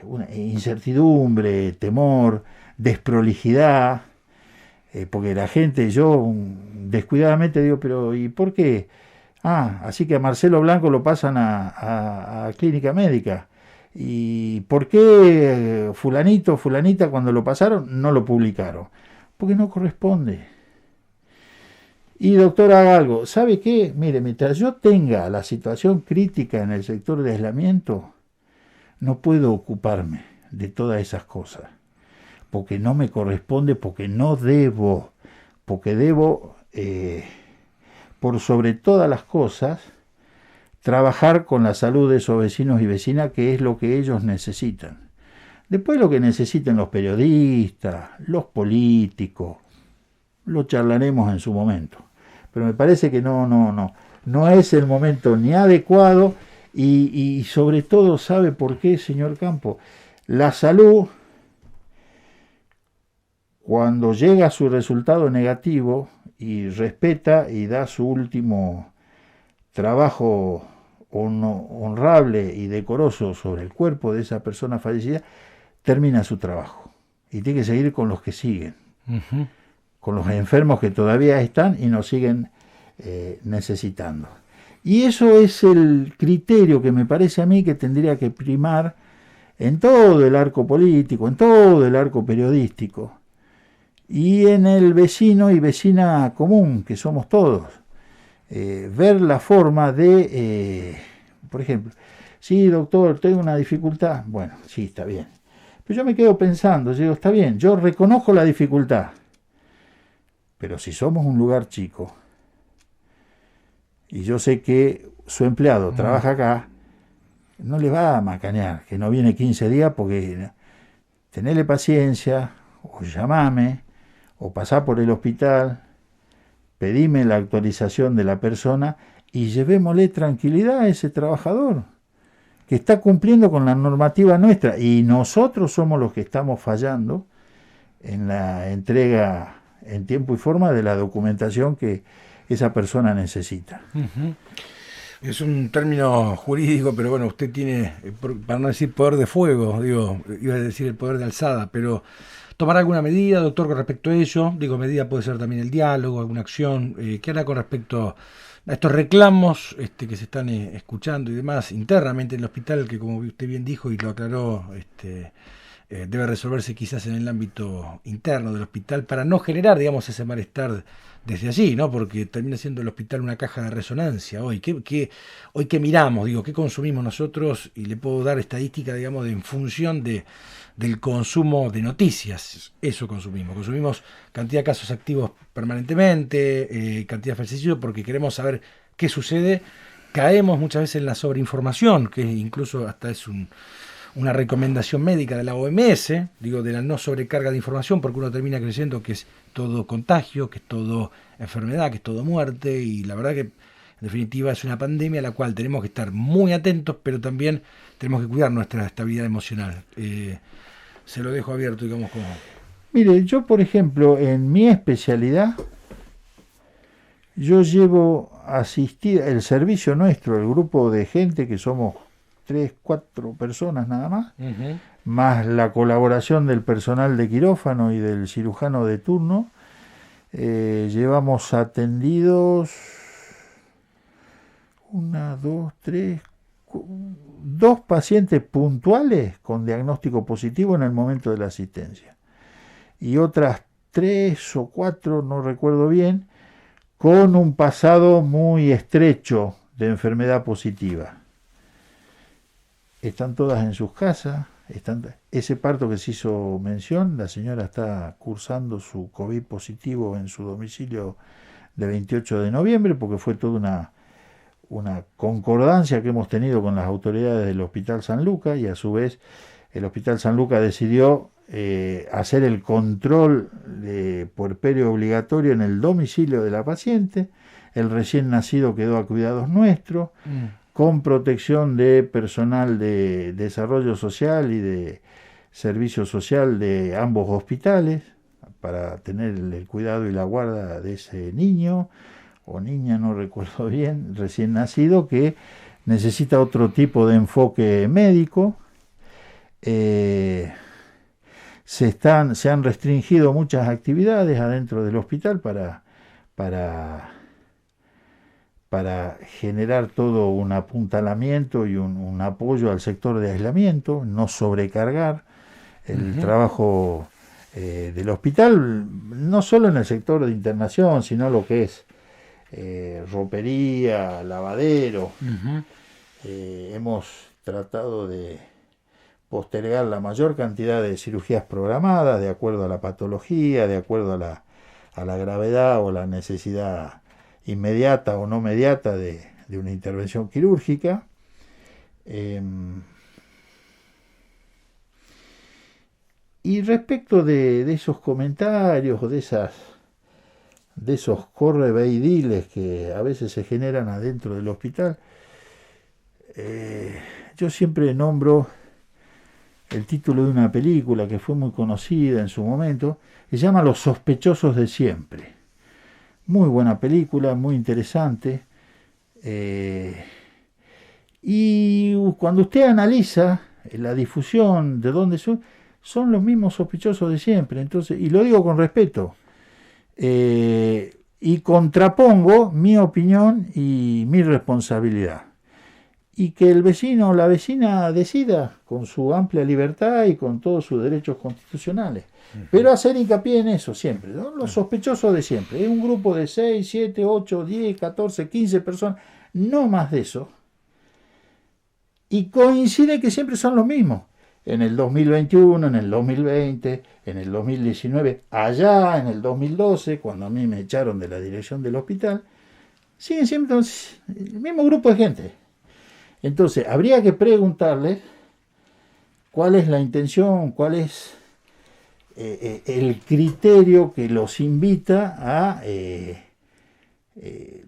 una incertidumbre, temor, desprolijidad, porque la gente, yo descuidadamente digo, pero ¿y por qué? Así que a Marcelo Blanco lo pasan a clínica médica. ¿Y por qué fulanito, fulanita cuando lo pasaron no lo publicaron? Porque no corresponde. Y doctor, haga algo. ¿Sabe qué? Mire, mientras yo tenga la situación crítica en el sector de aislamiento, no puedo ocuparme de todas esas cosas. Porque no me corresponde, porque no debo. Porque debo, por sobre todas las cosas, trabajar con la salud de esos vecinos y vecinas, que es lo que ellos necesitan. Después lo que necesiten los periodistas, los políticos, lo charlaremos en su momento. Pero me parece que no es el momento ni adecuado y sobre todo, ¿sabe por qué, señor Campo? La salud, cuando llega a su resultado negativo y respeta y da su último trabajo honrable y decoroso sobre el cuerpo de esa persona fallecida, termina su trabajo y tiene que seguir con los que siguen, con los enfermos que todavía están y nos siguen necesitando. Y eso es el criterio que me parece a mí que tendría que primar en todo el arco político, en todo el arco periodístico y en el vecino y vecina común que somos todos. Ver la forma de, por ejemplo, sí, doctor, tengo una dificultad. Bueno, sí, está bien. Pero yo me quedo pensando, digo, está bien, yo reconozco la dificultad, pero si somos un lugar chico y yo sé que su empleado trabaja acá, no le va a macanear, que no viene 15 días porque tenele paciencia, o llamame, o pasá por el hospital, pedime la actualización de la persona y llevémosle tranquilidad a ese trabajador que está cumpliendo con la normativa nuestra y nosotros somos los que estamos fallando en la entrega en tiempo y forma de la documentación que esa persona necesita. Es un término jurídico, pero bueno, usted tiene, para no decir poder de fuego, digo, iba a decir el poder de alzada, pero ¿tomar alguna medida, doctor, con respecto a ello? Digo, medida puede ser también el diálogo, alguna acción. ¿Qué hará con respecto a estos reclamos que se están escuchando y demás internamente en el hospital, que como usted bien dijo y lo aclaró, debe resolverse quizás en el ámbito interno del hospital para no generar, digamos, ese malestar desde allí, ¿no? Porque termina siendo el hospital una caja de resonancia hoy. Hoy qué miramos, digo, qué consumimos nosotros, y le puedo dar estadística, digamos, en función del consumo de noticias. Eso consumimos cantidad de casos activos permanentemente, cantidad de fallecidos, porque queremos saber qué sucede. Caemos muchas veces en la sobreinformación, que incluso hasta es una recomendación médica de la OMS, digo, de la no sobrecarga de información, porque uno termina creyendo que es todo contagio, que es todo enfermedad, que es todo muerte, y la verdad que en definitiva es una pandemia a la cual tenemos que estar muy atentos, pero también tenemos que cuidar nuestra estabilidad emocional. Se lo dejo abierto, digamos, como... Mire, yo por ejemplo, en mi especialidad, yo llevo asistir el servicio nuestro, el grupo de gente que somos 3, 4 personas nada más, más la colaboración del personal de quirófano y del cirujano de turno, llevamos atendidos 2 pacientes puntuales con diagnóstico positivo en el momento de la asistencia y otras 3 o 4, no recuerdo bien, con un pasado muy estrecho de enfermedad positiva. Están todas en sus casas. Ese parto que se hizo mención, la señora está cursando su COVID positivo en su domicilio de 28 de noviembre, porque fue toda una concordancia que hemos tenido con las autoridades del Hospital San Lucas, y a su vez el Hospital San Lucas decidió hacer el control de puerperio obligatorio en el domicilio de la paciente. El recién nacido quedó a cuidados nuestros, con protección de personal de desarrollo social y de servicio social de ambos hospitales, para tener el cuidado y la guarda de ese niño o niña, no recuerdo bien, recién nacido, que necesita otro tipo de enfoque médico. se han restringido muchas actividades adentro del hospital para generar todo un apuntalamiento y un apoyo al sector de aislamiento, no sobrecargar el trabajo del hospital, no solo en el sector de internación, sino lo que es ropería, lavadero. Hemos tratado de postergar la mayor cantidad de cirugías programadas de acuerdo a la patología, de acuerdo a la gravedad o la necesidad inmediata o no inmediata de una intervención quirúrgica. Y respecto de esos comentarios o de esos correveidiles que a veces se generan adentro del hospital, yo siempre nombro el título de una película que fue muy conocida en su momento, que se llama Los sospechosos de siempre. Muy buena película, muy interesante. Y cuando usted analiza la difusión de dónde son los mismos sospechosos de siempre. Entonces, y lo digo con respeto. Y contrapongo mi opinión y mi responsabilidad. Y que el vecino o la vecina decida con su amplia libertad y con todos sus derechos constitucionales. Pero hacer hincapié en eso siempre, ¿no? Los sospechosos de siempre. Es un grupo de 6, 7, 8, 10, 14, 15 personas, no más de eso. Y coincide que siempre son los mismos. En el 2021, en el 2020, en el 2019, allá en el 2012, cuando a mí me echaron de la dirección del hospital, siguen siempre el mismo grupo de gente. Entonces, habría que preguntarle cuál es la intención, cuál es el criterio que los invita a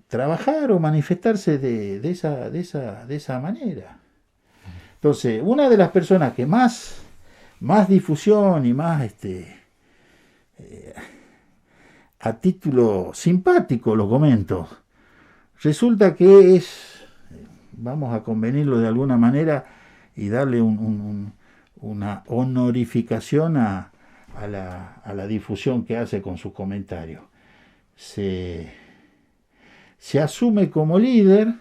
trabajar o manifestarse de esa manera. Entonces, una de las personas que más difusión y más a título simpático lo comento, resulta que vamos a convenirlo de alguna manera y darle una honorificación a la difusión que hace con sus comentarios. Se asume como líder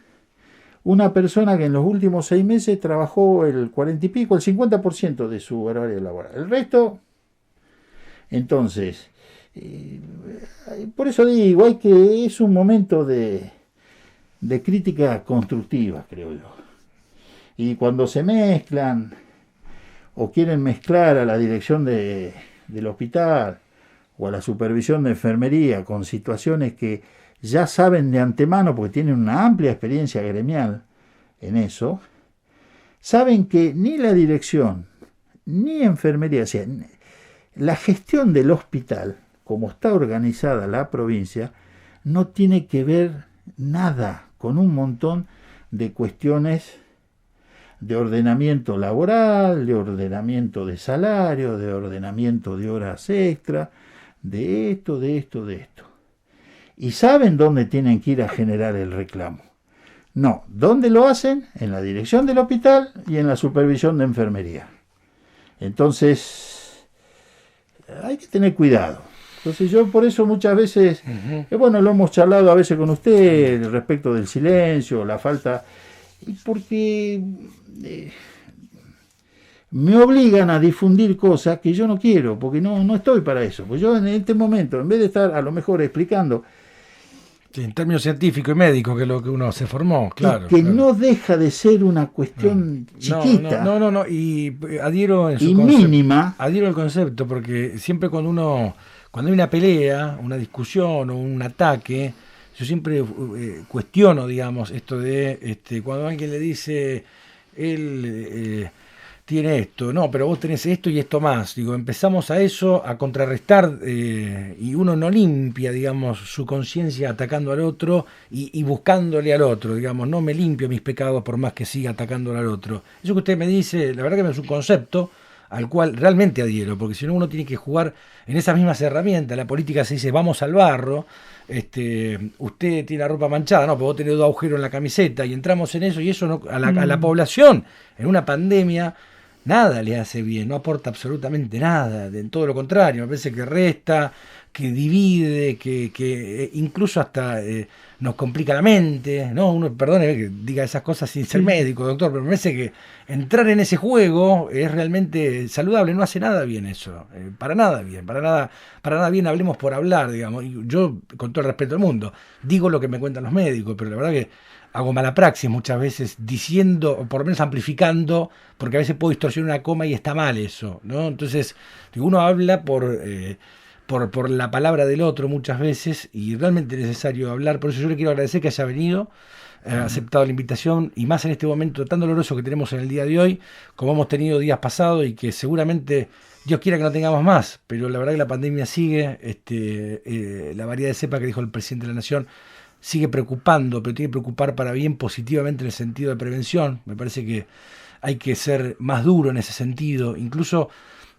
una persona que en los últimos 6 meses trabajó el 40 y pico, el 50% de su horario laboral. El resto, entonces, por eso digo, es un momento de crítica constructiva, creo yo. Y cuando se mezclan o quieren mezclar a la dirección del hospital o a la supervisión de enfermería con situaciones que ya saben de antemano, porque tienen una amplia experiencia gremial en eso, saben que ni la dirección ni enfermería, o sea, la gestión del hospital, como está organizada la provincia, no tiene que ver nada con un montón de cuestiones de ordenamiento laboral, de ordenamiento de salario, de ordenamiento de horas extra, de esto. Y saben dónde tienen que ir a generar el reclamo. No, ¿dónde lo hacen? En la dirección del hospital y en la supervisión de enfermería. Entonces, hay que tener cuidado. Entonces yo por eso muchas veces, bueno, lo hemos charlado a veces con usted respecto del silencio, la falta, porque me obligan a difundir cosas que yo no quiero, porque no estoy para eso. Pues yo en este momento, en vez de estar a lo mejor explicando, sí, en términos científicos y médicos, que es lo que uno se formó, claro. Que claro, no deja de ser una cuestión chiquita. No, y adhiero en su y concepto, mínima. Adhiero al concepto, porque siempre cuando hay una pelea, una discusión o un ataque, yo siempre cuestiono, digamos, esto de cuando alguien le dice, él tiene esto, no, pero vos tenés esto y esto más. Digo, empezamos a eso, a contrarrestar, y uno no limpia, digamos, su conciencia atacando al otro y buscándole al otro, digamos, no me limpio mis pecados por más que siga atacándole al otro. Eso que usted me dice, la verdad que es un concepto al cual realmente adhiero, porque si no uno tiene que jugar en esas mismas herramientas. La política se dice, vamos al barro, usted tiene la ropa manchada, no, pero vos tenés 2 agujeros en la camiseta, y entramos en eso, y eso no, a la población, en una pandemia, nada le hace bien, no aporta absolutamente nada, en todo lo contrario, me parece que resta, que divide, que incluso hasta nos complica la mente, ¿no? Uno, perdone que diga esas cosas sin ser médico, doctor, pero me parece que entrar en ese juego es realmente saludable, no hace nada bien eso, para nada bien, para nada bien, hablemos por hablar, digamos, y yo, con todo el respeto del mundo, digo lo que me cuentan los médicos, pero la verdad que hago mala praxis muchas veces diciendo, o por lo menos amplificando, porque a veces puedo distorsionar una coma y está mal eso, ¿no? Entonces, uno habla por la palabra del otro muchas veces y realmente es necesario hablar. Por eso yo le quiero agradecer que haya venido, aceptado la invitación, y más en este momento tan doloroso que tenemos en el día de hoy, como hemos tenido días pasados y que seguramente Dios quiera que no tengamos más, pero la verdad que la pandemia sigue, la variedad de cepa que dijo el presidente de la Nación sigue preocupando, pero tiene que preocupar para bien, positivamente, en el sentido de prevención. Me parece que hay que ser más duro en ese sentido, incluso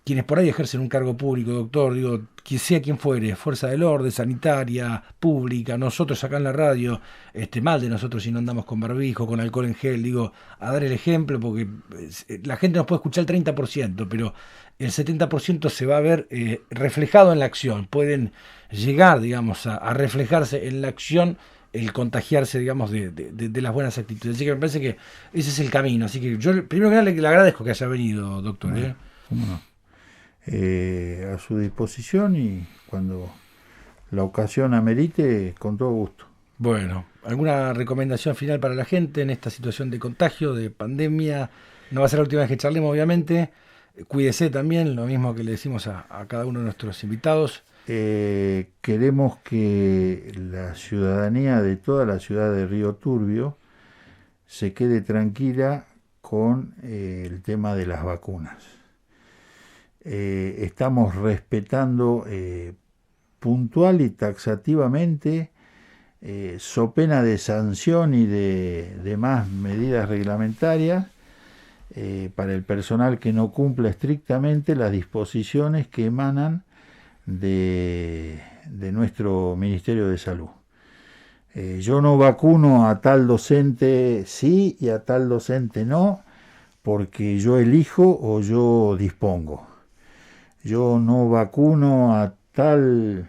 quienes por ahí ejercen un cargo público, doctor, digo, que sea quien fuere, fuerza del orden, sanitaria, pública, nosotros acá en la radio, mal de nosotros si no andamos con barbijo, con alcohol en gel, digo, a dar el ejemplo, porque la gente nos puede escuchar el 30%, pero el 70% se va a ver reflejado en la acción, pueden llegar, digamos, a reflejarse en la acción el contagiarse, digamos, de las buenas actitudes. Así que me parece que ese es el camino. Así que yo, primero que nada, le agradezco que haya venido, doctor. Bueno, ¿cómo no? A su disposición y cuando la ocasión amerite, con todo gusto. Bueno, ¿alguna recomendación final para la gente en esta situación de contagio, de pandemia? No va a ser la última vez que charlemos, obviamente. Cuídese también, lo mismo que le decimos a cada uno de nuestros invitados. Queremos que la ciudadanía de toda la ciudad de Río Turbio se quede tranquila con el tema de las vacunas. Estamos respetando puntual y taxativamente, so pena de sanción y de más medidas reglamentarias, para el personal que no cumpla estrictamente las disposiciones que emanan de nuestro Ministerio de Salud. Yo no vacuno a tal docente sí y a tal docente no, porque yo elijo o yo dispongo. Yo no vacuno a tal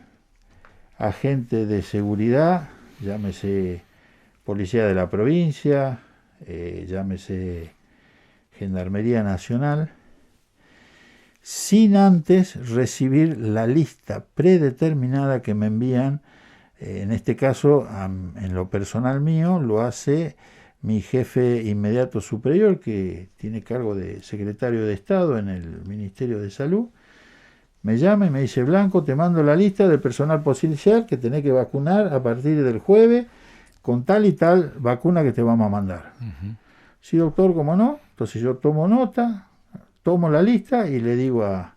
agente de seguridad, llámese Policía de la Provincia, llámese Gendarmería Nacional, sin antes recibir la lista predeterminada que me envían. En este caso, en lo personal mío, lo hace mi jefe inmediato superior, que tiene cargo de secretario de Estado en el Ministerio de Salud. Me llama y me dice: Blanco, te mando la lista del personal policial que tenés que vacunar a partir del jueves con tal y tal vacuna que te vamos a mandar. Sí, doctor, ¿cómo no? Entonces yo tomo nota, tomo la lista y le digo a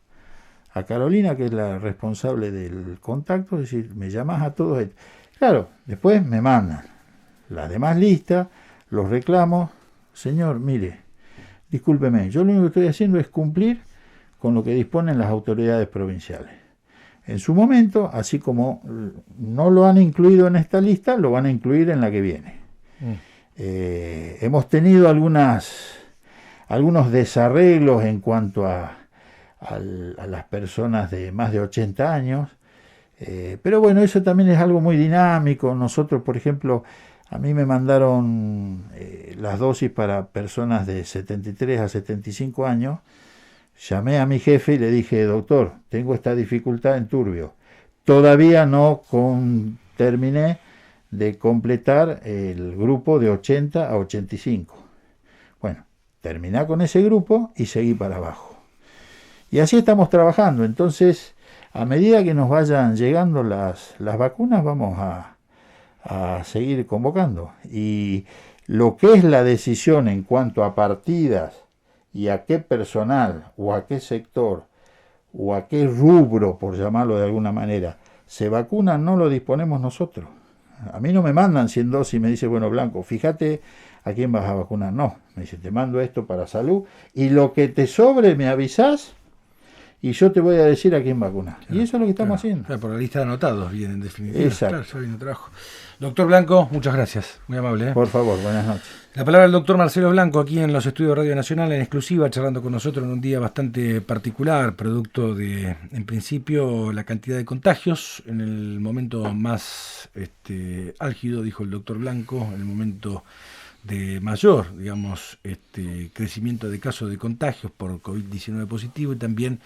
Carolina, que es la responsable del contacto, es decir, me llamas a todos ellos. Claro, después me mandan las demás listas, los reclamos. Señor, mire, discúlpeme, yo lo único que estoy haciendo es cumplir con lo que disponen las autoridades provinciales. En su momento, así como no lo han incluido en esta lista, lo van a incluir en la que viene. Hemos tenido algunos desarreglos en cuanto a las personas de más de 80 años, pero bueno, eso también es algo muy dinámico. Nosotros, por ejemplo, a mí me mandaron las dosis para personas de 73 a 75 años. Llamé a mi jefe y le dije: doctor, tengo esta dificultad en Turbio, todavía no terminé de completar el grupo de 80 a 85. Bueno, terminé con ese grupo y seguí para abajo. Y así estamos trabajando. Entonces, a medida que nos vayan llegando las vacunas, vamos a seguir convocando. Y lo que es la decisión en cuanto a partidas y a qué personal o a qué sector o a qué rubro, por llamarlo de alguna manera, se vacuna, no lo disponemos nosotros. A mí no me mandan 100 dosis y me dice: bueno, Blanco, fíjate a quién vas a vacunar. No, me dice: te mando esto para salud y lo que te sobre me avisás y yo te voy a decir a quién vacunar. Claro, y eso es lo que estamos haciendo. Claro, por la lista de anotados, bien, en definitiva. Exacto. Claro, ya viene el trabajo. Doctor Blanco, muchas gracias. Muy amable. Por favor, buenas noches. La palabra del doctor Marcelo Blanco aquí en los estudios de Radio Nacional en exclusiva, charlando con nosotros en un día bastante particular, producto de, en principio, la cantidad de contagios. En el momento más álgido, dijo el doctor Blanco, en el momento de mayor, digamos, crecimiento de casos de contagios por COVID-19 positivo y también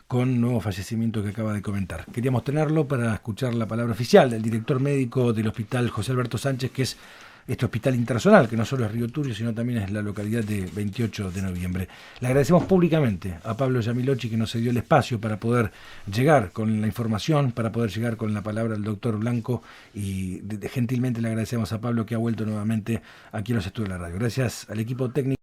con nuevos fallecimientos que acaba de comentar. Queríamos tenerlo para escuchar la palabra oficial del director médico del Hospital José Alberto Sánchez, que es este hospital internacional, que no solo es Río Turbio, sino también es la localidad de 28 de noviembre. Le agradecemos públicamente a Pablo Yamilochi que nos cedió el espacio para poder llegar con la información, para poder llegar con la palabra del doctor Blanco, y gentilmente le agradecemos a Pablo que ha vuelto nuevamente aquí a los estudios de la radio. Gracias al equipo técnico.